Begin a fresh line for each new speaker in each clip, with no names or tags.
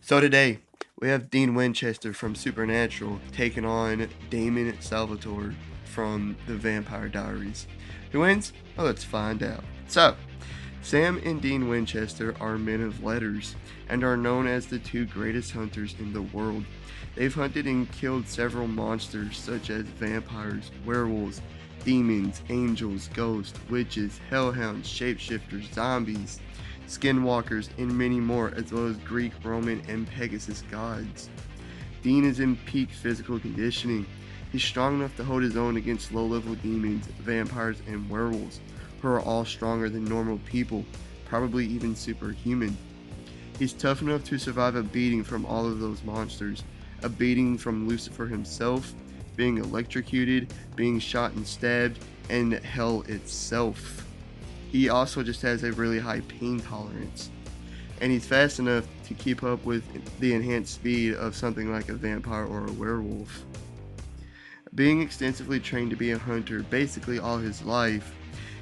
So today, we have Dean Winchester from Supernatural taking on Damon Salvatore from the Vampire Diaries. Who wins? Well, let's find out. So, Sam and Dean Winchester are men of letters and are known as the two greatest hunters in the world. They've hunted and killed several monsters such as vampires, werewolves, demons, angels, ghosts, witches, hellhounds, shapeshifters, zombies, skinwalkers, and many more, as well as Greek, Roman, and Pegasus gods. Dean is in peak physical conditioning. He's strong enough to hold his own against low-level demons, vampires, and werewolves, who are all stronger than normal people, probably even superhuman. He's tough enough to survive a beating from all of those monsters, a beating from Lucifer himself, being electrocuted, being shot and stabbed, and hell itself. He also just has a really high pain tolerance, and he's fast enough to keep up with the enhanced speed of something like a vampire or a werewolf. Being extensively trained to be a hunter basically all his life,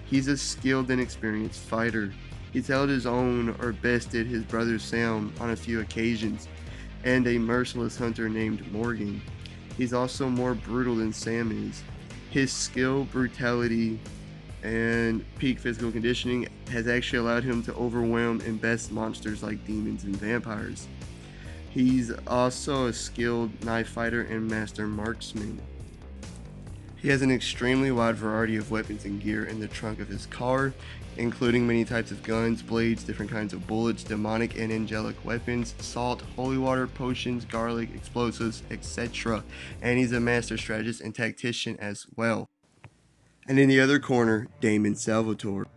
he's a skilled and experienced fighter. He's held his own or bested his brother Sam on a few occasions, and a merciless hunter named Morgan. He's also more brutal than Sam is. His skill, brutality, and peak physical conditioning has actually allowed him to overwhelm and best monsters like demons and vampires. He's also a skilled knife fighter and master marksman. He has an extremely wide variety of weapons and gear in the trunk of his car, including many types of guns, blades, different kinds of bullets, demonic and angelic weapons, salt, holy water, potions, garlic, explosives, etc. And he's a master strategist and tactician as well. And in the other corner, Damon Salvatore.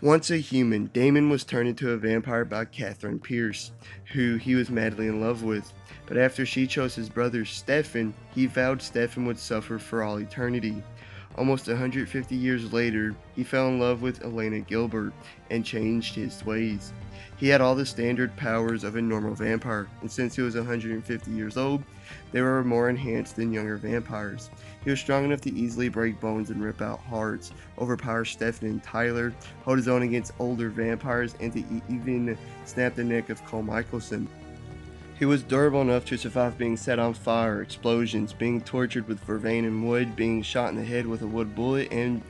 Once a human, Damon was turned into a vampire by Catherine Pierce, who he was madly in love with. But after she chose his brother Stefan, he vowed Stefan would suffer for all eternity. Almost 150 years later, he fell in love with Elena Gilbert and changed his ways. He had all the standard powers of a normal vampire, and since he was 150 years old, they were more enhanced than younger vampires. He was strong enough to easily break bones and rip out hearts, overpower Stefan and Tyler, hold his own against older vampires, and to even snap the neck of Cole Michelson. He was durable enough to survive being set on fire, explosions, being tortured with vervain and wood, being shot in the head with a wood bullet, and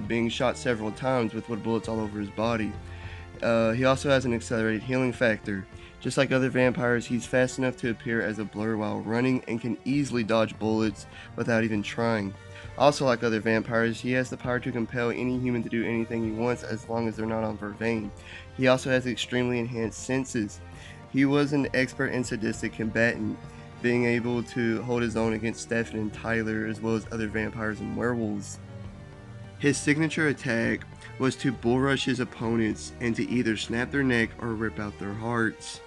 being shot several times with wood bullets all over his body. He also has an accelerated healing factor. Just like other vampires, he's fast enough to appear as a blur while running and can easily dodge bullets without even trying. Also, like other vampires, he has the power to compel any human to do anything he wants as long as they're not on vervain. He also has extremely enhanced senses. He was an expert and sadistic combatant, being able to hold his own against Stefan and Tyler as well as other vampires and werewolves. His signature attack was to bull rush his opponents and to either snap their neck or rip out their hearts.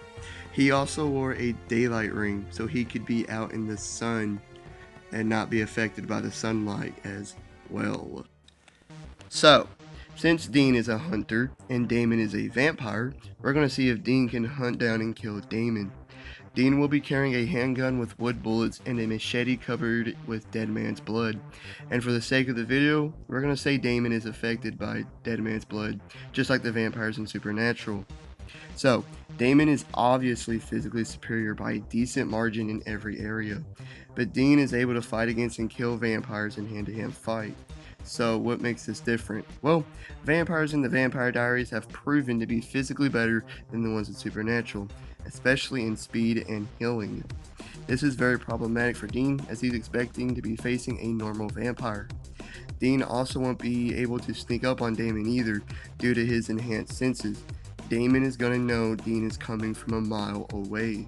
He also wore a daylight ring so he could be out in the sun and not be affected by the sunlight as well. So, since Dean is a hunter and Damon is a vampire, we're going to see if Dean can hunt down and kill Damon. Dean will be carrying a handgun with wood bullets and a machete covered with dead man's blood. And for the sake of the video, we're going to say Damon is affected by dead man's blood, just like the vampires in Supernatural. So, Damon is obviously physically superior by a decent margin in every area, but Dean is able to fight against and kill vampires in hand-to-hand fight. So what makes this different? Well, vampires in the Vampire Diaries have proven to be physically better than the ones in Supernatural, especially in speed and healing. This is very problematic for Dean, as he's expecting to be facing a normal vampire. Dean also won't be able to sneak up on Damon either, due to his enhanced senses. Damon is going to know Dean is coming from a mile away.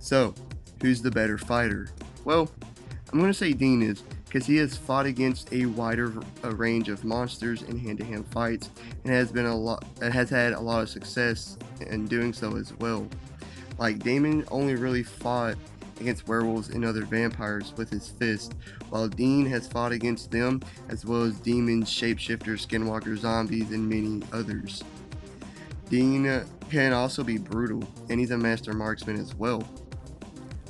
So, who's the better fighter? Well, I'm going to say Dean is, because he has fought against a wider range of monsters in hand-to-hand fights and has had a lot of success in doing so as well. Like, Damon only really fought against werewolves and other vampires with his fist, while Dean has fought against them as well as demons, shapeshifters, skinwalkers, zombies, and many others. Dean can also be brutal, and he's a master marksman as well.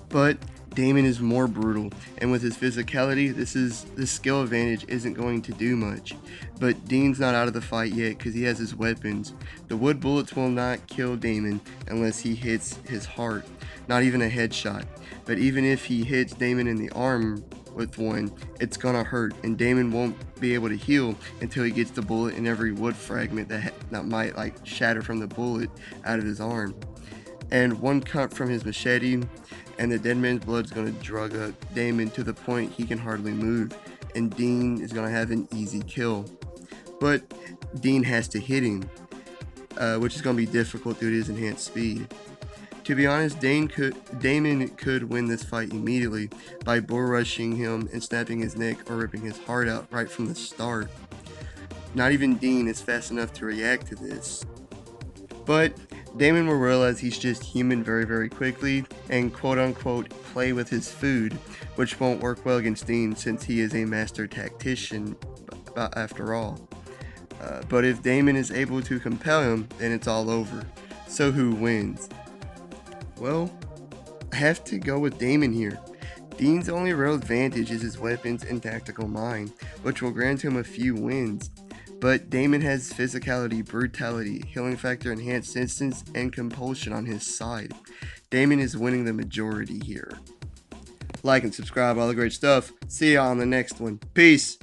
But Damon is more brutal, and with his physicality, this skill advantage isn't going to do much. But Dean's not out of the fight yet because he has his weapons. The wood bullets will not kill Damon unless he hits his heart, not even a headshot. But even if he hits Damon in the arm with one, it's gonna hurt, and Damon won't be able to heal until he gets the bullet in every wood fragment that might like shatter from the bullet out of his arm. And one cut from his machete, and the dead man's blood's gonna drug up Damon to the point he can hardly move, and Dean is gonna have an easy kill. But Dean has to hit him, which is gonna be difficult due to his enhanced speed. To be honest, Damon could win this fight immediately by bull rushing him and snapping his neck or ripping his heart out right from the start. Not even Dean is fast enough to react to this. But Damon will realize he's just human very, very quickly and quote-unquote play with his food, which won't work well against Dean since he is a master tactician after all. But if Damon is able to compel him, then it's all over. So who wins? Well, I have to go with Damon here. Dean's only real advantage is his weapons and tactical mind, which will grant him a few wins. But Damon has physicality, brutality, healing factor, enhanced instance, and compulsion on his side. Damon is winning the majority here. Like and subscribe, all the great stuff. See y'all on the next one. Peace!